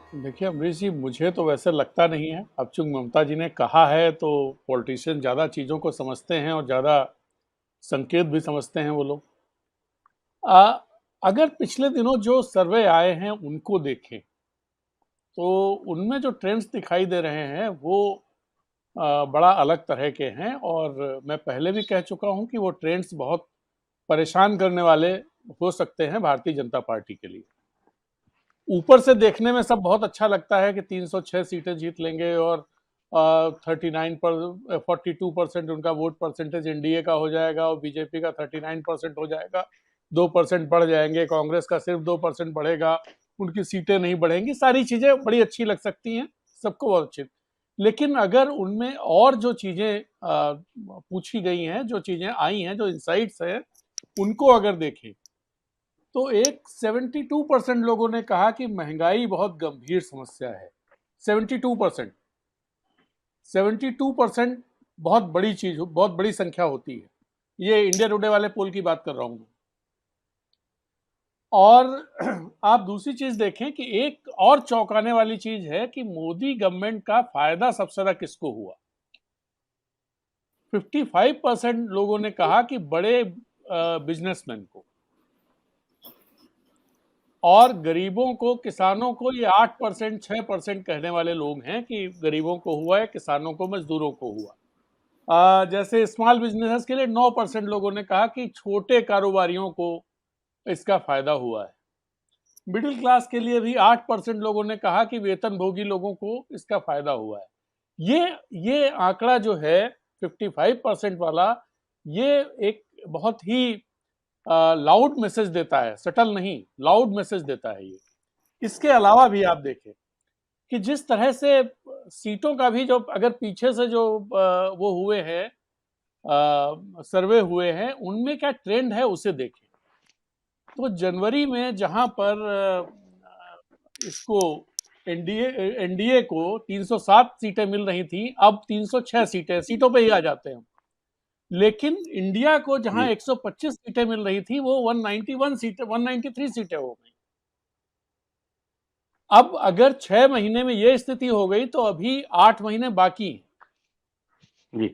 देखिए अमरीश जी, मुझे तो वैसे लगता नहीं है। अब चूंकि ममता जी ने कहा है तो पॉलिटिशियन ज़्यादा चीज़ों को समझते हैं और ज़्यादा संकेत भी समझते हैं वो लोग। आ, अगर पिछले दिनों जो सर्वे आए हैं उनको देखें तो उनमें जो ट्रेंड्स दिखाई दे रहे हैं वो बड़ा अलग तरह के हैं। और मैं पहले भी कह चुका हूं कि वो ट्रेंड्स बहुत परेशान करने वाले हो सकते हैं भारतीय जनता पार्टी के लिए। ऊपर से देखने में सब बहुत अच्छा लगता है कि 306 सीटें जीत लेंगे और 42% उनका वोट परसेंटेज एनडीए का हो जाएगा और बीजेपी का 39% हो जाएगा, 2% बढ़ जाएंगे, कांग्रेस का सिर्फ 2% बढ़ेगा, उनकी सीटें नहीं बढ़ेंगी। सारी चीजें बड़ी अच्छी लग सकती हैं, सबको बहुत अच्छी। लेकिन अगर उनमें और जो चीजें पूछी गई हैं, जो चीजें आई हैं, जो इंसाइट्स हैं, उनको अगर देखें तो एक 72% लोगों ने कहा कि महंगाई बहुत गंभीर समस्या है। 72%, 72% बहुत बड़ी चीज, बहुत बड़ी संख्या होती है। ये इंडिया टुडे वाले पोल की बात कर रहा हूं। और आप दूसरी चीज देखें कि एक और चौंकाने वाली चीज है कि मोदी गवर्नमेंट का फायदा सबसे ज्यादा किसको हुआ। 55% लोगों ने कहा कि बड़े बिजनेसमैन को, और गरीबों को, किसानों को ये 8%, 6% कहने वाले लोग हैं कि गरीबों को हुआ है, किसानों को, मजदूरों को हुआ। जैसे स्मॉल बिजनेसेस के लिए 9% लोगों ने कहा कि छोटे कारोबारियों को इसका फायदा हुआ है। मिडिल क्लास के लिए भी 8% लोगों ने कहा कि वेतनभोगी लोगों को इसका फायदा हुआ है। ये आंकड़ा जो है 55% वाला, ये एक बहुत ही लाउड मैसेज देता है, सटल नहीं, लाउड मैसेज देता है ये। इसके अलावा भी आप देखें कि जिस तरह से सीटों का भी, जो अगर पीछे से जो वो हुए हैं, सर्वे हुए हैं, उनमें क्या ट्रेंड है उसे देखें तो जनवरी में जहां पर इसको एनडीए एनडीए को 307 सीटें मिल रही थी, अब 306 सीटों पे ही आ जाते हैं। लेकिन इंडिया को जहां जी 125 सीटें मिल रही थी वो 193 सीटें हो गई। अब अगर 6 महीने में ये स्थिति हो गई तो अभी 8 महीने बाकी हैं। जी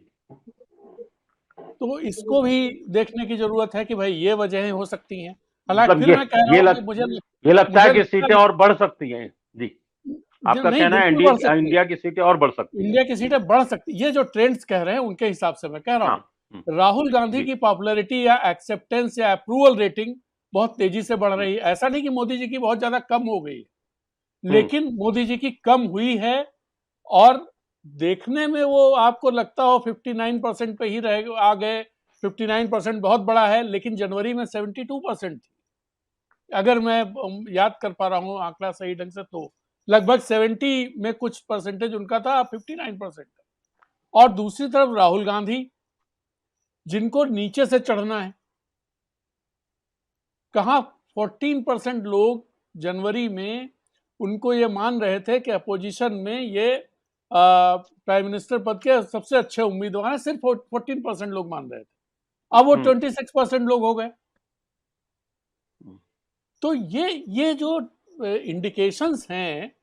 तो इसको भी देखने की जरूरत है कि भाई ये वजहें हो सकती हैं। हालांकि मतलब फिर मैं कह रहा हूं कि ये लगता है मुझे कि लगता सीटें और बढ़ सकती हैं। जी, आपका नहीं, कहना है बिल्कुल बढ़ सकती है। इंडिया की सीटें और बढ़ सकती हैं। इंडिया की सीटें बढ़ सकती, ये जो ट्रेंड्स कह रहे हैं उनके हिसाब से मैं कह रहा हाँ। हूं। राहुल गांधी जी। की पॉपुलैरिटी या एक्सेप्टेंस या अप्रूवल रेटिंग बहुत तेजी से बढ़ रही है। ऐसा नहीं कि मोदी जी की बहुत ज्यादा कम हो गई है, हम्म। लेकिन मोदी जी की कम हुई है। और देखने में वो आपको लगता हो 59% पे ही रह आ गए, 59% बहुत बड़ा है, लेकिन जनवरी में 72% थी। अगर मैं याद कर पा रहा हूँ आंकड़ा सही ढंग से, तो लगभग 70 में कुछ परसेंटेज उनका था, 59%। और दूसरी तरफ राहुल गांधी, जिनको नीचे से चढ़ना है, कहा 14% लोग जनवरी में उनको ये मान रहे थे कि अपोजिशन में ये प्राइम मिनिस्टर पद के सबसे अच्छे उम्मीदवार हैं। सिर्फ 14% लोग मान रहे थे, अब वो 26% लोग हो गए। तो ये जो इंडिकेशंस हैं,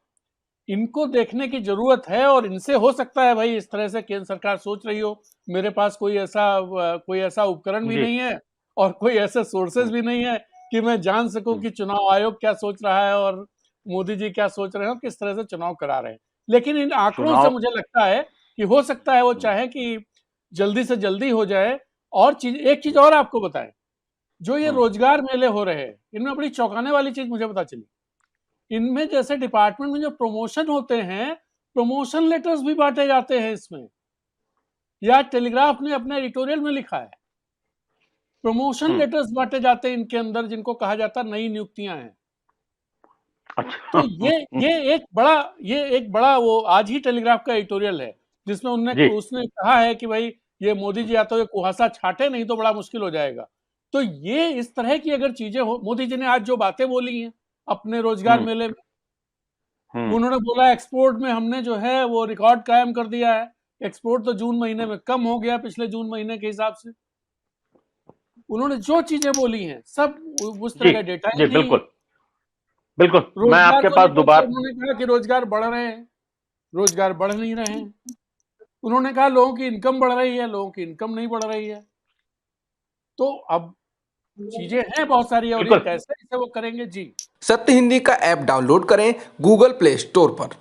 इनको देखने की जरूरत है। और इनसे हो सकता है भाई, इस तरह से केंद्र सरकार सोच रही हो, मेरे पास कोई ऐसा उपकरण भी जी। नहीं है और कोई ऐसे सोर्सेज भी नहीं है कि मैं जान सकूं कि चुनाव आयोग क्या सोच रहा है और मोदी जी क्या सोच रहे हैं और किस तरह से चुनाव करा रहे हैं। लेकिन इन आंकड़ों से चुनाव। मुझे लगता है कि हो सकता है वो चाहे कि जल्दी से जल्दी हो जाए। और एक चीज और आपको बताएं, जो ये रोजगार मेले हो रहे हैं, इनमें बड़ी चौंकाने वाली चीज मुझे पता चली। इनमें जैसे डिपार्टमेंट में जो प्रमोशन होते हैं, प्रमोशन लेटर्स भी बांटे जाते हैं इसमें। या टेलीग्राफ ने अपने एडिटोरियल में लिखा है, प्रमोशन लेटर्स बांटे जाते हैं इनके अंदर, जिनको कहा जाता है नई नियुक्तियां हैं। अच्छा। तो ये एक बड़ा वो आज ही टेलीग्राफ का एडिटोरियल है, जिसमें जी। उसने कहा है कि भाई ये मोदी जी या तो ये कुहासा छाटे, नहीं तो बड़ा मुश्किल हो जाएगा। तो ये इस तरह की अगर चीजें हो, मोदी जी ने आज जो बातें बोली हैं अपने रोजगार मेले में, उन्होंने बोला एक्सपोर्ट में हमने जो है वो रिकॉर्ड कायम कर दिया है। एक्सपोर्ट तो जून महीने में कम हो गया पिछले जून महीने के हिसाब से। उन्होंने जो चीजें बोली हैं सब उस तरह जी। का डेटा जी दी है। बिल्कुल। बिल्कुल, मैं रोजगार आपके को पास लेकर के दोबारा उन्होंने कहा कि रोजगार बढ़ रहे हैं, रोजगार बढ़ नहीं रहे हैं। उन्होंने कहा लोगों की इनकम बढ़ रही है, लोगों की इनकम नहीं बढ़ रही है। तो अब चीजें हैं बहुत सारी, और ये बिल्कुल। कैसे इसे वो करेंगे जी। सत्य हिंदी का ऐप डाउनलोड करें गूगल प्ले स्टोर पर।